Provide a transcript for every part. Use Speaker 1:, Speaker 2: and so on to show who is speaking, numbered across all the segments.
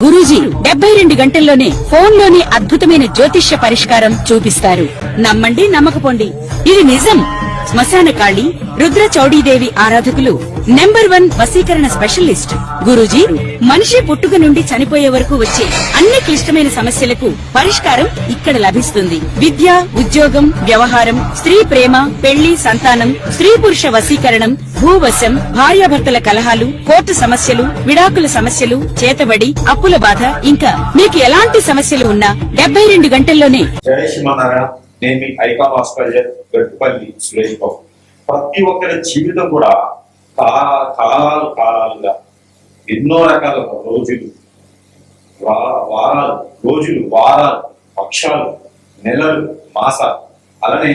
Speaker 1: గురూజీ 72 గంటల్లోనే ఫోన్ లోని అద్భుతమైన జ్యోతిష్య పరిష్కారం చూపిస్తారు. నమ్మండి, నమ్మకపోండి, ఇది నిజం. శ్మశాన కాళి రుద్ర చౌడీదేవి ఆరాధకులు నంబర్ 1 వశీకరణ స్పెషలిస్ట్ గురూజీ. మనిషి పుట్టుక నుండి చనిపోయే వరకు వచ్చే అన్ని క్లిష్టమైన సమస్యలకు పరిష్కారం ఇక్కడ లభిస్తుంది. విద్య, ఉద్యోగం, వ్యవహారం, స్త్రీ ప్రేమ, పెళ్లి, సంతానం, స్త్రీ పురుష వశీకరణం, భూవశం, భార్యాభర్తల కలహాలు, కోర్టు సమస్యలు, విడాకుల సమస్యలు, చేతబడి, అప్పుల బాధ, ఇంకా మీకు ఎలాంటి సమస్యలు ఉన్నా 72 గంటల్లోనే.
Speaker 2: జై శ్రీమన్నారాయణ. నేను మీ ఐకాన్ ఆస్ట్రాలజర్ గట్టుపల్లి సురేష్ బాబు. ప్రతి ఒక్కరి జీవితం కూడా కాలాలుగా ఎన్నో రకాల రోజులు, వారాలు, పక్షాలు, నెలలు, మాసాలు, అలానే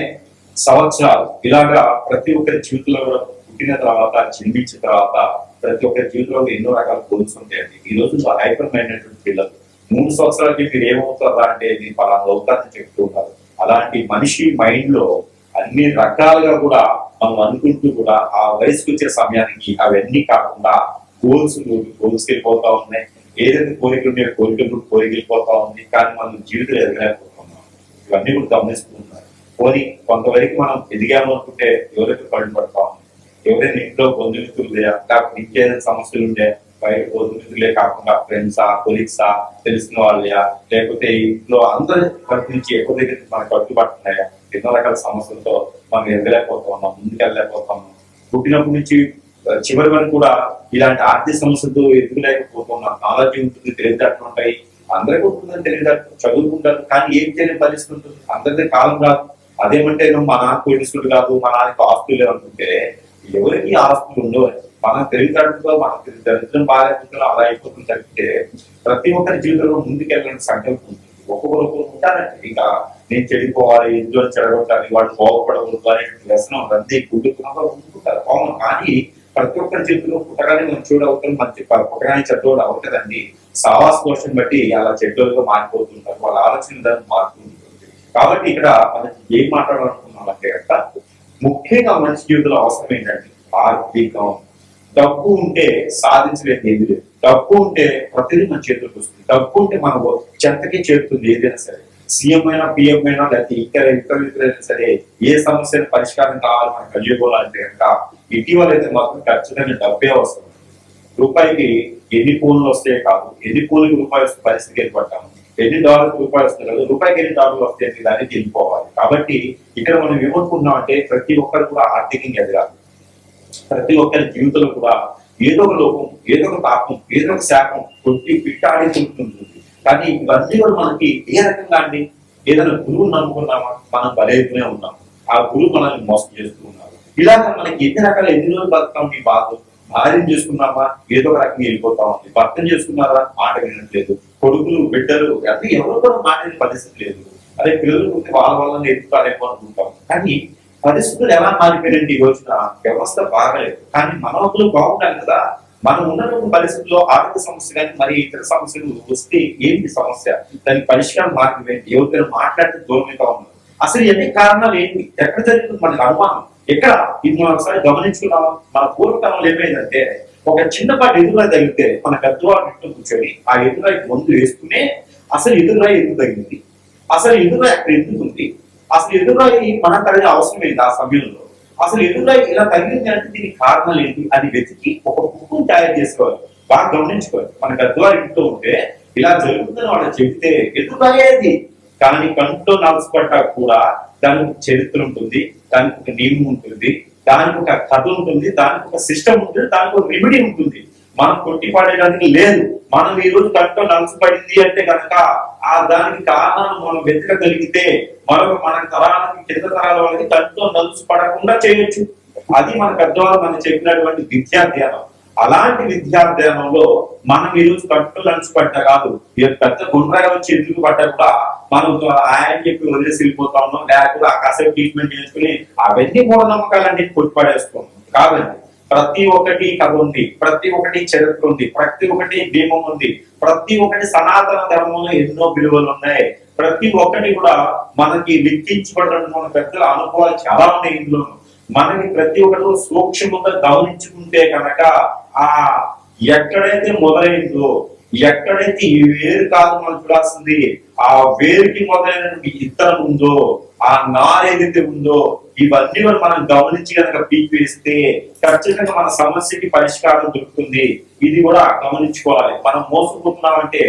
Speaker 2: సంవత్సరాలు, ఇలాగా ప్రతి ఒక్కరి జీవితంలో కూడా పుట్టిన తర్వాత, జన్మించిన తర్వాత ప్రతి ఒక్కరి జీవితంలో ఎన్నో రకాల గోల్స్ ఉంటాయండి. ఈ రోజు హైపర్ మైండెడ్ పిల్లలు 3 సంవత్సరాలకి మీరు ఏమవుతారా అంటే మీరు పలానా అవుతారని చెప్తూ ఉన్నారు. అలాంటి మనిషి మైండ్ లో అన్ని రకాలుగా కూడా మనం అనుకుంటూ కూడా ఆ వయసుకు వచ్చే సమయానికి అవన్నీ కాకుండా గోల్స్కి వెళ్ళిపోతా ఉన్నాయి. ఏదైతే కోరికలు ఉన్నాయో కోరికలు వెళ్ళిపోతా ఉంది. కానీ మనం జీవితం ఎదగలేకపోతున్నాం. ఇవన్నీ కూడా గమనిస్తున్నారు. కొంతవరకు మనం ఎదిగాము అనుకుంటే ఎవరైతే పళ్ళు పడతా ఉంది, ఎవరైనా ఇంట్లో బంధుమిత్రులు లేకపోతే ఇంకేదైనా సమస్యలు ఉండే బయట బంధుమిత్రులే కాకుండా ఫ్రెండ్సా, కొలీగ్సా, తెలిసిన వాళ్ళయా, లేకపోతే ఇంట్లో అందరి తరఫు నుంచి ఎక్కువ దగ్గర మనకు కట్టుబడుతున్నాయా, ఎన్నో రకాల సమస్యలతో మనం ఎదగలేకపోతున్నాం, ముందుకెళ్ళలేకపోతున్నాం. పుట్టినప్పటి నుంచి చివరి వరకు కూడా ఇలాంటి ఆర్థిక సమస్యలతో ఎదుగులేకపోతున్నాం. నాలెడ్జ్ ఉంటుంది, తెలివితేటలు ఉంటాయి, అందరికీ ఉంటుందని తెలివితేటలు చదువుకుంటారు, కానీ ఏం చేయని పరిస్థితి ఉంటుంది. అందరికీ కాలం రాదు. అదేమంటే నువ్వు మా నాన్న పోలీసులు కాదు, మా నాన్నకి ఆస్తులు లేవనుకుంటే ఎవరికి ఆస్తులు ఉండవు. మన తెలివితేటలతో మనకు దరిద్రం బాధ్యతలు అలా అయిపోతుంది తప్పితే ప్రతి ఒక్కరి జీవితంలో ముందుకెళ్ళడానికి సంకల్పం ఉంటుంది. ఒక్కొక్కరు ఉంటారంటే ఇంకా నేను చెడిపోవాలి, ఇంట్లో చెడగొట్టాలి, వాళ్ళు బాగుపడకూడదు అనే వ్యసనం రద్దీ కుటుంబంలో ఉంటుంటారు. అవును, కానీ ప్రతి ఒక్కరి జీవితంలో పుట్టగానే మనం చూడవుతాం, మంచి పుట్టగానే చెడ్డోడు అవుతుందండి. సావాస కోశం బట్టి అలా చెడ్డోలుగా మారిపోతుంటారు, వాళ్ళ ఆలోచన విధానం మారుతుంటుంది. కాబట్టి ఇక్కడ మనం ఏం మాట్లాడాలనుకున్నాం అంటే కనుక ముఖ్యంగా మనిషి జీవితంలో అవసరం ఏంటంటే ఆర్థికం. డబ్బు ఉంటే సాధించలేదు ఏది లేదు. డబ్బు ఉంటే ప్రతిదీ మన చేతులకు వస్తుంది. డబ్బు ఉంటే మన చెంతకి చేరుతుంది ఏదైనా సరే. సీఎం అయినా, పిఎం అయినా, లేకపోతే ఇతర సరే ఏ సమస్యను పరిష్కారం కావాలి మనం కలిగిపోవాలంటే కనుక ఇటీవల అయితే మాత్రం ఖచ్చితంగా డబ్బే అవసరం. రూపాయికి ఎన్ని ఫోన్లు వస్తాయో కాదు, ఎన్ని ఫోన్లకి రూపాయి వస్తే పరిస్థితికి వెళ్ళిపడ్డాము, ఎన్ని డాలర్కి రూపాయలు వస్తాయి కదా, రూపాయికి ఎన్ని డాలర్లు వస్తాయి దానికి వెళ్ళిపోవాలి. కాబట్టి ఇక్కడ మనం ఏమనుకున్నాం అంటే ప్రతి ఒక్కరు కూడా ఆర్థికంగా ఎదగాలి. ప్రతి ఒక్కరి జీవితంలో కూడా ఏదో ఒక లోపం, ఏదో ఒక పాపం, ఏదో ఒక శాపం కొట్టి పిట్టాడి ఉంటుంది. కానీ ఇవన్నీ కూడా మనకి ఏ రకంగా అండి, ఏదైనా గురువు నమ్ముకున్నామా మనం బలైతూనే ఉన్నాం, ఆ గురువు మనల్ని మోసం చేస్తూ ఉన్నారు. ఇలాగ మనకి ఎన్ని రోజులు బతుకుతాం. ఈ బాధ భార్యను చేసుకున్నామా ఏదో ఒక రకంగా వెళ్ళిపోతా ఉంది, భర్తను చేసుకున్నారా మాట వినట్లేదు, కొడుకులు బిడ్డలు అంటే ఎవరు కూడా మాట వినే పరిస్థితి లేదు. అదే పిల్లలు ఉంటే వాళ్ళ వల్ల ఎదుగుతారేమో అనుకుంటాం. కానీ పరిస్థితులు ఎలా మారిపోయారంటే ఈ రోజున వ్యవస్థ బాగలేదు. కానీ మనవకులు బాగుంటారు కదా. మనం ఉన్నటువంటి పరిస్థితుల్లో ఆర్థిక సమస్య కానీ మరి ఇతర సమస్యలు వస్తే ఏంటి సమస్య, దానికి పరిష్కారం మార్గం ఏంటి, ఎవరికైనా మాట్లాడితే దూరంగా ఉన్నారు. అసలు ఎన్ని కారణాలు ఏంటి, ఎక్కడ జరుగుతుంది మనకు అనుమానం ఎక్కడ, ఇది మనం ఒకసారి గమనించుకున్నాం. మన పూర్వకాలంలో ఏమైందంటే ఒక చిన్నపాటి ఎదురురాయి తగిలితే మన పెద్దవాళ్ళు ఇంట్లో కూర్చొని ఆ ఎదురురాయికి మందు వేసుకునే అసలు ఎదురురాయి ఎందుకు తగిలింది, అసలు ఎదురురాయి అక్కడ ఎందుకు ఉంది, అసలు ఎదురురాయి మన తగిన అవసరం ఏంటి, ఆ సమయంలో అసలు ఎదురురాయి ఇలా తగిలింది అంటే దీనికి కారణాలు ఏంటి అని వెతికి ఒక బుక్ తయారు చేసుకోవాలి. బాగా గమనించుకోవాలి. మన పెద్దవారి ఇంట్లో ఉంటే ఇలా జరుగుతుందని వాళ్ళు చెబితే ఎదురురాయేది, కానీ కంట్లో నలసపడ్డా కూడా దానికి చరిత్ర ఉంటుంది, దానికి ఒక నియమం ఉంటుంది, దానికి ఒక కథ ఉంటుంది, దానికి ఒక సిస్టమ్ ఉంటుంది, దానికి ఒక రెమెడీ ఉంటుంది. మనం కొట్టి పడేయడానికి లేదు. మనం ఈ రోజు కంట్లో నలసపడింది అంటే కనుక ఆ దానికి కారణాలు మనం వెతకగలిగితే మన తరాలకి కింద తరాల వాళ్ళకి కంట్లో నలుసు పడకుండా చేయొచ్చు. అది మన పెద్దవాళ్ళు మనం చెప్పినటువంటి విద్యాధ్యానం. అలాంటి విద్యాధ్యానంలో మనం ఈ రోజు కంట్లో నలుసు పడ్డా కాదు, పెద్ద గుండ్రగా వచ్చి ఎందుకు పడ్డా కూడా మనం ఆయన చెప్పి వదిలేసి వెళ్ళిపోతా ఉన్నాం, లేకపోతే ఆ కాసేపు ట్రీట్మెంట్ చేసుకుని అవన్నీ మూఢనమ్మకాలన్నీ కొట్టిపడేస్తాం. కాదండి, ప్రతి ఒక్కటి కథ ఉంది, ప్రతి ఒక్కటి చరిత్ర ఉంది, ప్రతి ఒక్కటి భీమం ఉంది, ప్రతి ఒక్కటి సనాతన ధర్మంలో ఎన్నో విలువలు ఉన్నాయి. ప్రతి ఒక్కటి కూడా మనకి లిఖించబడిన పెద్దల అనుభవాలు చాలా ఉన్నాయి. ఇందులో మనకి ప్రతి ఒక్కటి సూక్ష్మంగా గమనించుకుంటే కనుక ఆ ఎక్కడైతే మొదలైందో ఎక్కడైతే ఈ వేరు కాదు మనం చూడాల్సింది, ఆ వేరుకి మొదలైనటువంటి ఇత్తనం ఉందో, ఆ నార ఏదైతే ఉందో, ఇవన్నీ కూడా మనం గమనించి కనుక పీకి వేస్తే ఖచ్చితంగా మన సమస్యకి పరిష్కారం దొరుకుతుంది. ఇది కూడా గమనించుకోవాలి. మనం మోసపోతున్నామంటే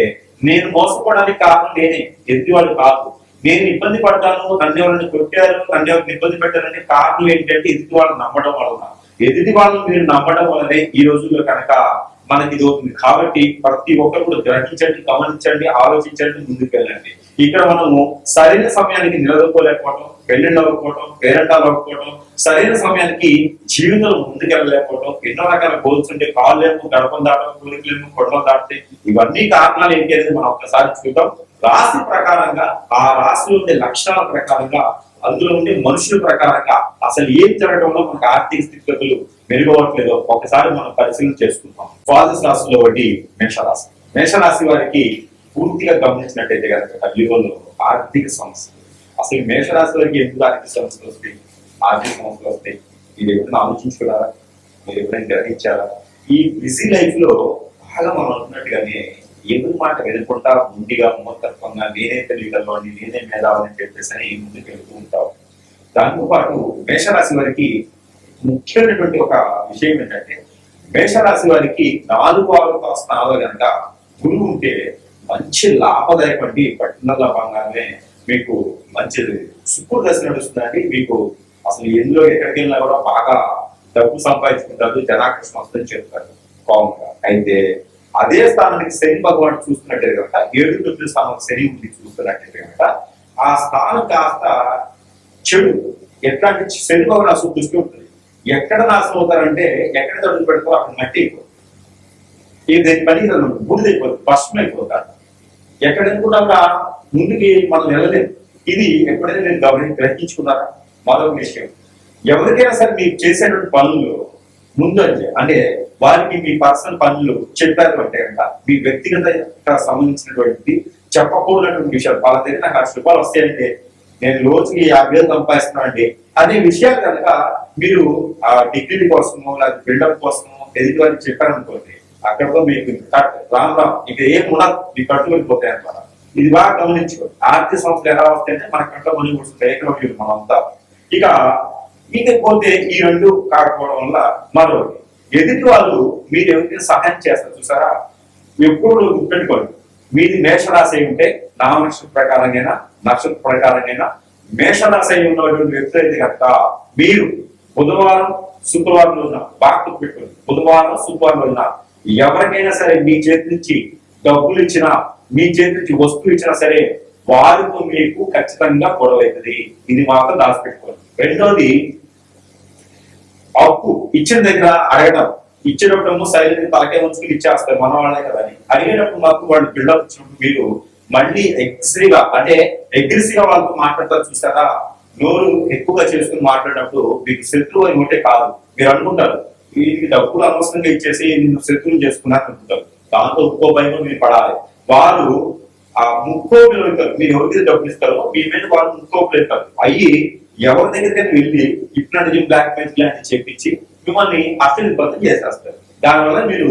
Speaker 2: నేను మోసపోవడానికి కారణం నేనే, ఎదుటి వాళ్ళు కాదు. నేను ఇబ్బంది పడ్డాను, నన్ను ఎవరిని కొట్టారు, నన్ను ఎవరిని ఇబ్బంది పెట్టారనే కారణం ఏంటంటే ఎదుటి వాళ్ళని నమ్మడం వలన. ఎదుటి వాళ్ళని మీరు నమ్మడం వల్లనే ఈ రోజుల్లో కనుక మనకి ఇది అవుతుంది. కాబట్టి ప్రతి ఒక్కరు కూడా గ్రహించండి, గమనించండి, ఆలోచించండి, ముందుకు వెళ్ళండి. ఇక్కడ మనము సరైన సమయానికి నిలదొక్కోలేకపోవడం, పెళ్లిళ్ళు అవ్వకపోవడం, పేరెంటాలు అవ్వకపోవడం, సరైన సమయానికి జీవితంలో ముందుకెళ్ళలేకపోవడం, ఎన్నో రకాల గోల్స్ ఉంటే కాళ్ళేమో, గడపం దాటం, కోరికలేమో, కొడవలు దాటితే, ఇవన్నీ కారణాలు ఏంటి అనేది మనం ఒక్కసారి చూద్దాం. రాశి ప్రకారంగా, ఆ రాశిలో ఉండే లక్షణాల ప్రకారంగా, అందులో ఉండే మనుషుల ప్రకారంగా అసలు ఏం జరగడంలో మనకు ఆర్థిక స్థితిగతులు మెరుగవట్లేదో ఒకసారి మనం పరిశీలన చేసుకుంటాం. ద్వాదశ రాశిలో ఒకటి మేషరాశి. మేషరాశి వారికి పూర్తిగా గమనించినట్టయితే కనుక కలియుగంలో ఆర్థిక సమస్యలు, అసలు మేషరాశి వారికి ఎందుకు ఆర్థిక సమస్యలు వస్తాయి, ఆర్థిక సమస్యలు వస్తాయి, మీరు ఎప్పుడైనా ఆలోచించుకున్నారా, మీరు ఎప్పుడైనా గ్రహించారా? ఈ బిజీ లైఫ్ లో బాగా మనం అనుకున్నట్టుగానే ఎదురు మాట వెళ్ళకుండా ముందుగా మూర్ఖత్వంగా నేనే తెలియగలవాడిని, నేనే మేధావని చెప్పేసి అని ముందుకు వెళ్తూ ఉంటాం. దాంతో పాటు మేషరాశి వారికి ముఖ్యమైనటువంటి ఒక విషయం ఏంటంటే, మేషరాశి వారికి 4 స్థానాలు కనుక గురువు ఉంటే మంచి లాభదాయకండి. పట్టణ లాభంగానే మీకు మంచిది శుక్రుడు దశ నడుస్తుందండి. మీకు అసలు ఎందులో ఎక్కడికి వెళ్ళినా కూడా బాగా డబ్బు సంపాదించుకుంటారు, జనాకర్షణ వస్తుందని చెప్తారు కామన్గా. అయితే అదే స్థానానికి శని భగవాన్ చూస్తున్నట్టే కనుక 7-9 స్థానం శని ఉంది చూస్తున్నట్టే కనుక ఆ స్థానం కాస్త చెడు. ఎట్లాంటి శని భగవాన్ అసలు దృష్టి ఉంటుంది. ఎక్కడ నాశనం అవుతారంటే ఎక్కడ తడుగు పెడతారో అక్కడ మట్టి అయిపోతుంది. ఇది పని బూడిదైపోతుంది, భస్మం అయిపోతారు. ఎక్కడనుకున్నా ముందుకి మనం వెళ్ళలేదు. ఇది ఎప్పుడైనా నేను గ్రహించుకున్నారా? మరొక విషయం, ఎవరికైనా సరే మీరు చేసేటువంటి పనులు ముందంజ అంటే వారికి మీ పర్సనల్ పనులు చెప్పారు అంటే కనుక మీ వ్యక్తిగత సంబంధించినటువంటి చెప్పకూడనటువంటి విషయాలు, వాళ్ళ దగ్గర నాకు 100 రూపాయలు వస్తాయంటే నేను రోజుకి 50,000 సంపాదిస్తున్నాను అంటే అనే విషయాలు కనుక మీరు ఆ డిగ్రీ కోసమో లేదా బిల్డప్ కోసమో ఎదుటి వారికి చెప్పారనుకోండి, అక్కడతో మీకు రామ్ ఇక ఏం ఉండదు, మీ కట్టు వెళ్ళిపోతాయి అన్నమాట. ఇది బాగా గమనించుకో. ఆర్థిక సంస్థలు ఎలా వస్తాయంటే మన కంట్లో మనీ వస్తుంది, ఎకనామిక్ మనంతా. ఇక పోతే ఈ రెండు కాకపోవడం వల్ల మరొకటి, ఎదుటి వాళ్ళు మీరు ఎవరికైనా సహాయం చేస్తారు చూసారా, ఎప్పుడు గుర్తుపెట్టుకోండి. మీది మేషరాశి అయి ఉంటే నక్షత్ర ప్రకారంగా నక్షత్ర ప్రకారంగా మేషరాశి అయి ఉన్నటువంటి వ్యక్తులు అయితే కనుక మీరు బుధవారం శుక్రవారం రోజున బాగా గుర్తుపెట్టుకోండి. బుధవారం శుక్రవారం రోజున ఎవరికైనా సరే మీ చేతి నుంచి డబ్బులు ఇచ్చినా, మీ చేతి నుంచి వస్తువు ఇచ్చినా సరే వారితో మీకు ఖచ్చితంగా గొడవ అవుతుంది. ఇది మాత్రం దాచిపెట్టుకోండి. రెండోది, అప్పు ఇచ్చిన దగ్గర అడగడం, ఇచ్చేటప్పుడు సైలెంట్ తలకే ఉంచుకుని ఇచ్చేస్తారు మన వాళ్ళే కదా అని. అడిగేటప్పుడు మాత్రం వాళ్ళు బిల్డప్ ఇచ్చినప్పుడు మీరు మళ్ళీ అగ్రెసివ్ గా వాళ్ళతో మాట్లాడతారు చూసారా. నోరు ఎక్కువగా చేసుకుని మాట్లాడినప్పుడు మీకు శత్రువు అని ఉంటే కాదు, మీరు అనుకుంటారు వీరికి డబ్బులు అనవసరంగా ఇచ్చేసి నిన్ను శత్రువుని చేసుకున్నారు అనుకుంటారు. దాంతో ఒక్కో భయం మీరు పడాలి. వారు ఆ ముక్కోపులు వెళ్తారు, మీరు ఎవరికి డబ్బులు ఇస్తారో మీ మీద వాళ్ళు ముక్కోపులు వెళ్తారు. అయ్యి ఎవరి దగ్గరికి వెళ్ళి హిప్నాటిజం, బ్లాక్ మెయిల్ అని చెప్పించి మిమ్మల్ని అసలు ఇబ్బంది చేసేస్తారు. దానివల్ల మీరు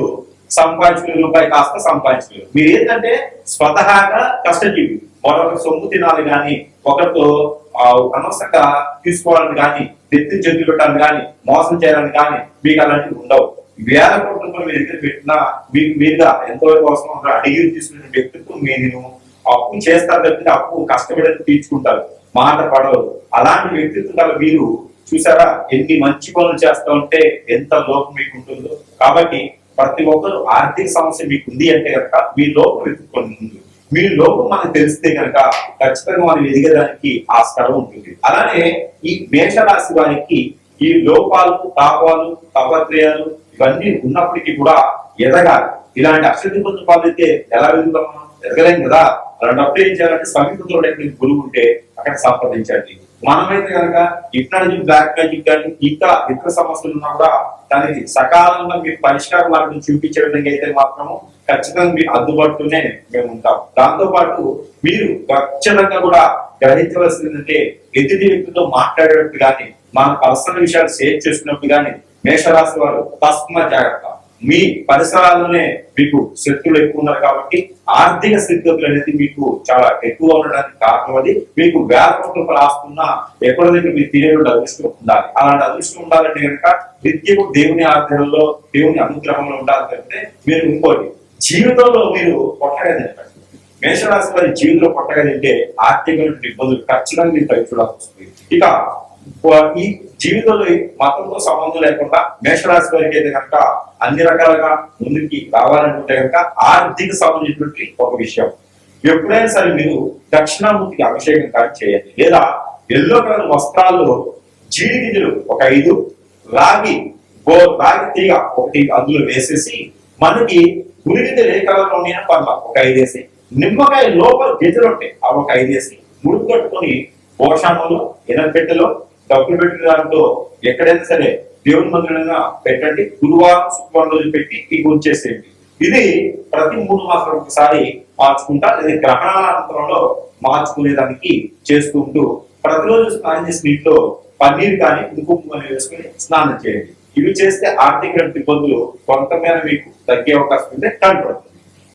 Speaker 2: సంపాదించుకునే రూపాయి కాస్త సంపాదించుకోరు. మీరు ఏంటంటే స్వతహాగా కష్టజీవి, మరొక సొమ్ము తినాలి కానీ, ఒకరితో అనవసరంగా తీసుకోవాలని కానీ, నెత్తి చెట్టు పెట్టాలని కానీ, మోసం చేయాలని కానీ మీకు అలాంటివి ఉండవు. వేల కోట్ల రూపాయలు మీ దగ్గర పెట్టినా మీకు మీదుగా ఎంతవరకు అవసరం అడిగి తీసుకునే వ్యక్తిత్వం మీరు అప్పు చేస్తారు తప్పితే అప్పు కష్టపడి తీర్చుకుంటారు, మాట పడవు. అలాంటి వ్యక్తిత్వం మీరు చూసారా ఎన్ని మంచి పనులు చేస్తా ఉంటే ఎంత లోపం మీకు ఉంటుందో. కాబట్టి ప్రతి ఒక్కరు ఆర్థిక సమస్య మీకు ఉంది అంటే కనుక మీ లోపం వెతుక్కోండి. ముందు మీ లోపం మనకు తెలిస్తే కనుక ఖచ్చితంగా మనం ఎదిగడానికి ఆస్కారం ఉంటుంది. అలానే ఈ మేషరాశి వారికి ఈ లోపాలు, తాపాలు, తపత్రయాలు ఇవన్నీ ఉన్నప్పటికీ కూడా ఎదగాలి. ఇలాంటి అక్షర పొందిన పాలైతే ఎలా ఎదుగుతాం? ఎదగలేం కదా. అలాంటప్పుడు ఏం చేయాలంటే సమీపంలో గురువు ఉంటే అక్కడ సంప్రదించండి. మనమైతే కనుక హిప్నాటిజం, బ్లాక్ మ్యాజిక్ కానీ ఇంకా ఇతర సమస్యలు ఉన్నా కూడా దానికి సకాలంగా మీకు పరిష్కార మార్గం చూపించే విధంగా అయితే మాత్రము ఖచ్చితంగా మీ అందుబాటులోనే మేము ఉంటాం. దాంతో పాటు మీరు ఖచ్చితంగా కూడా గ్రహించవలసిందంటే ఎదుటి వ్యక్తితో మాట్లాడేటప్పుడు కానీ, మన పర్సనల్ విషయాలు షేర్ చేసుకున్నప్పుడు కానీ మేషరాశి వారు తస్మ జాగ్రత్త. మీ పరిసరాల్లోనే మీకు శత్రువులు ఎక్కువ ఉన్నారు కాబట్టి ఆర్థిక స్థితిగతులు అనేది మీకు చాలా ఎక్కువ ఉండడానికి కారణం అది. మీకు వేల కోట్ల రూపాయలు ఆస్తున్నా ఎక్కడో దగ్గర మీరు తినేటువంటి అదృష్టం ఉండాలి. అలాంటి అదృష్టం ఉండాలంటే కనుక నిత్యము దేవుని ఆధ్వర్యంలో దేవుని అనుగ్రహంలో ఉండాలంటే మీరు ఇంకోటి జీవితంలో మీరు కొట్టగా తింటారు. మేషరాశి వారి జీవితంలో కొట్టగా తింటే ఆర్థిక ఇబ్బందులు ఖచ్చితంగా మీరు పై చూడాల్సి వస్తుంది. ఇక ఈ జీవితంలో మతంతో సంబంధం లేకుండా మేషరాశి వారికి అయితే కనుక అన్ని రకాలుగా ముందుకి రావాలనుకుంటే కనుక ఆర్థిక సంబంధించినటువంటి ఒక విషయం. ఎప్పుడైనా సరే మీరు దక్షిణామూర్తికి అభిషేకం కానీ చేయండి, లేదా ఎల్లో కలర్ వస్త్రాల్లో జీడి గింజలు ఒక 5, రాగి తీగ ఒకటి అందులో వేసేసి, మనకి గురిగింజలు ఏ కలర్లో ఉన్నాయో పర్లా ఒక 5 వేసి, నిమ్మకాయ లోపల గింజలు ఉంటాయి అవి ఒక 5 వేసి ముడుపు కట్టుకొని పోషాణంలో ఎనపెట్టెలో డబ్బులు పెట్టిన దాంట్లో ఎక్కడైనా సరే దేవుని మందిరంగా పెట్టండి. గురువారం శుక్రవారం రోజు పెట్టి మీకు ఉంచేసేయండి. ఇది ప్రతి 3 మాసాలకు ఒకసారి మార్చుకుంటా, లేదా గ్రహణానంతరంలో మార్చుకునేదానికి చేసుకుంటూ ప్రతిరోజు స్నానం చేసిన ఇంట్లో పన్నీర్ కానీ కుంకుమ వేసుకుని స్నానం చేయండి. ఇవి చేస్తే ఆర్థిక ఇబ్బందులు కొంతమేర మీకు తగ్గే అవకాశం ఉంటే కంట్రోల్.